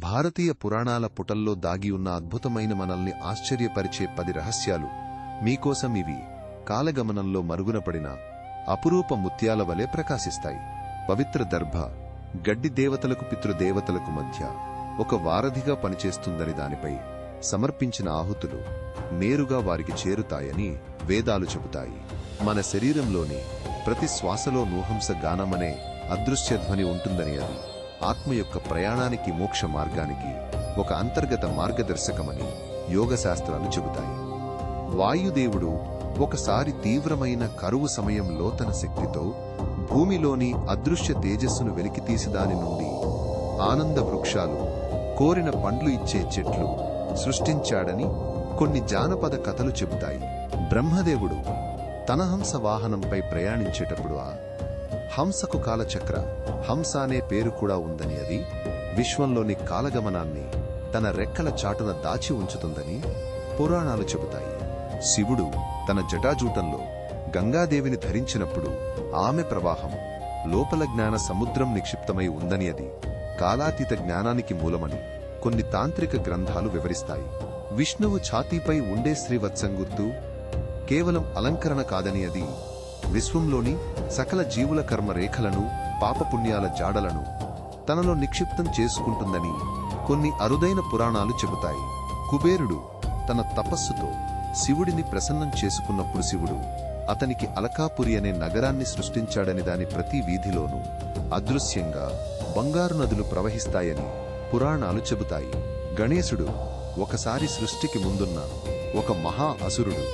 భారతీయ పురాణాల పుటల్లో దాగి ఉన్న అద్భుతమైన మనల్ని ఆశ్చర్యపరిచే 10 రహస్యాలు మీకోసం. ఇవి కాలగమనంలో మరుగునపడిన అపురూప ముత్యాల వలె ప్రకాశిస్తాయి. పవిత్ర దర్భ గడ్డి దేవతలకు పితృదేవతలకు మధ్య ఒక వారధిగా పనిచేస్తుందని దానిపై సమర్పించిన ఆహుతులు నేరుగా వారికి చేరుతాయని వేదాలు చెబుతాయి. మన శరీరంలోని ప్రతి శ్వాసలో నూహంస గానమనే అదృశ్యధ్వని ఉంటుందని, అది ఆత్మ యొక్క ప్రయాణానికి, మోక్ష మార్గానికి ఒక అంతర్గత మార్గదర్శకమని యోగశాస్త్రాలు చెబుతాయి. వాయుదేవుడు ఒకసారి తీవ్రమైన కరువు సమయంలో తన శక్తితో భూమిలోని అదృశ్య తేజస్సును వెలికితీసి దాని నుండి ఆనంద వృక్షాలు, కోరిన పండ్లు ఇచ్చే చెట్లు సృష్టించాడని కొన్ని జానపద కథలు చెబుతాయి. బ్రహ్మదేవుడు తన హంస వాహనంపై ప్రయాణించేటప్పుడు ఆ హంసకు కాలచక్ర హంస అనే పేరు కూడా ఉందని, అది విశ్వంలోని కాలగమనాన్ని తన రెక్కల చాటున దాచి ఉంచుతుందని పురాణాలు చెబుతాయి. శివుడు తన జటాజూటంలో గంగాదేవిని ధరించినప్పుడు ఆమె ప్రవాహం లోపల జ్ఞాన సముద్రం నిక్షిప్తమై ఉందని, అది కాలాతీత జ్ఞానానికి మూలమని కొన్ని తాంత్రిక గ్రంథాలు వివరిస్తాయి. విష్ణువు ఛాతీపై ఉండే శ్రీవత్సం గుర్తు కేవలం అలంకరణ కాదని, అది విశ్వంలోని సకల జీవుల కర్మ రేఖలను, పాపపుణ్యాల జాడలను తనలో నిక్షిప్తం చేసుకుంటుందని కొన్ని అరుదైన పురాణాలు చెబుతాయి. కుబేరుడు తన తపస్సుతో శివుడిని ప్రసన్నం చేసుకున్నప్పుడు శివుడు అతనికి అలకాపురి అనే నగరాన్ని సృష్టించాడని, దాని ప్రతి వీధిలోనూ అదృశ్యంగా బంగారు నదులు ప్రవహిస్తాయని పురాణాలు చెబుతాయి. గణేశుడు ఒకసారి సృష్టికి ముందున్న ఒక మహా అసురుడు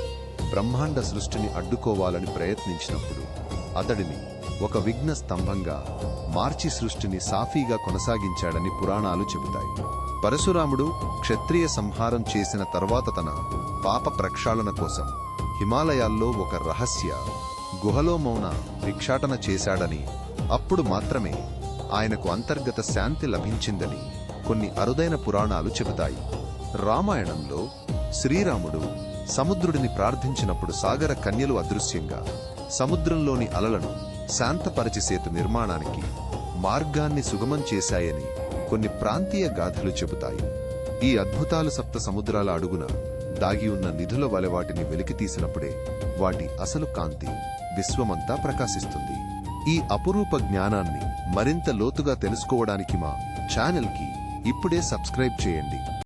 బ్రహ్మాండ సృష్టిని అడ్డుకోవాలని ప్రయత్నించినప్పుడు అతడిని ఒక విఘ్న స్తంభంగా మార్చి సృష్టిని సాఫీగా కొనసాగించాడని పురాణాలు చెబుతాయి. పరశురాముడు క్షత్రియ సంహారం చేసిన తర్వాత తన పాప ప్రక్షాళన కోసం హిమాలయాల్లో ఒక రహస్య గుహలో మౌన భిక్షాటన చేశాడని, అప్పుడు మాత్రమే ఆయనకు అంతర్గత శాంతి లభించిందని కొన్ని అరుదైన పురాణాలు చెబుతాయి. రామాయణంలో శ్రీరాముడు సముద్రుడిని ప్రార్థించినప్పుడు సాగర కన్యలు అదృశ్యంగా సముద్రంలోని అలలను శాంతపరచి సేతు నిర్మాణానికి మార్గాన్ని సుగమం చేశాయని కొన్ని ప్రాంతీయ గాథలు చెబుతాయి. ఈ అద్భుతాలు సప్త సముద్రాల అడుగున దాగి ఉన్న నిధుల వలె వాటిని వెలికితీసినప్పుడే వాటి అసలు కాంతి విశ్వమంతా ప్రకాశిస్తుంది. ఈ అపురూప జ్ఞానాన్ని మరింత లోతుగా తెలుసుకోవడానికి మా ఛానల్కి ఇప్పుడే సబ్స్క్రైబ్ చేయండి.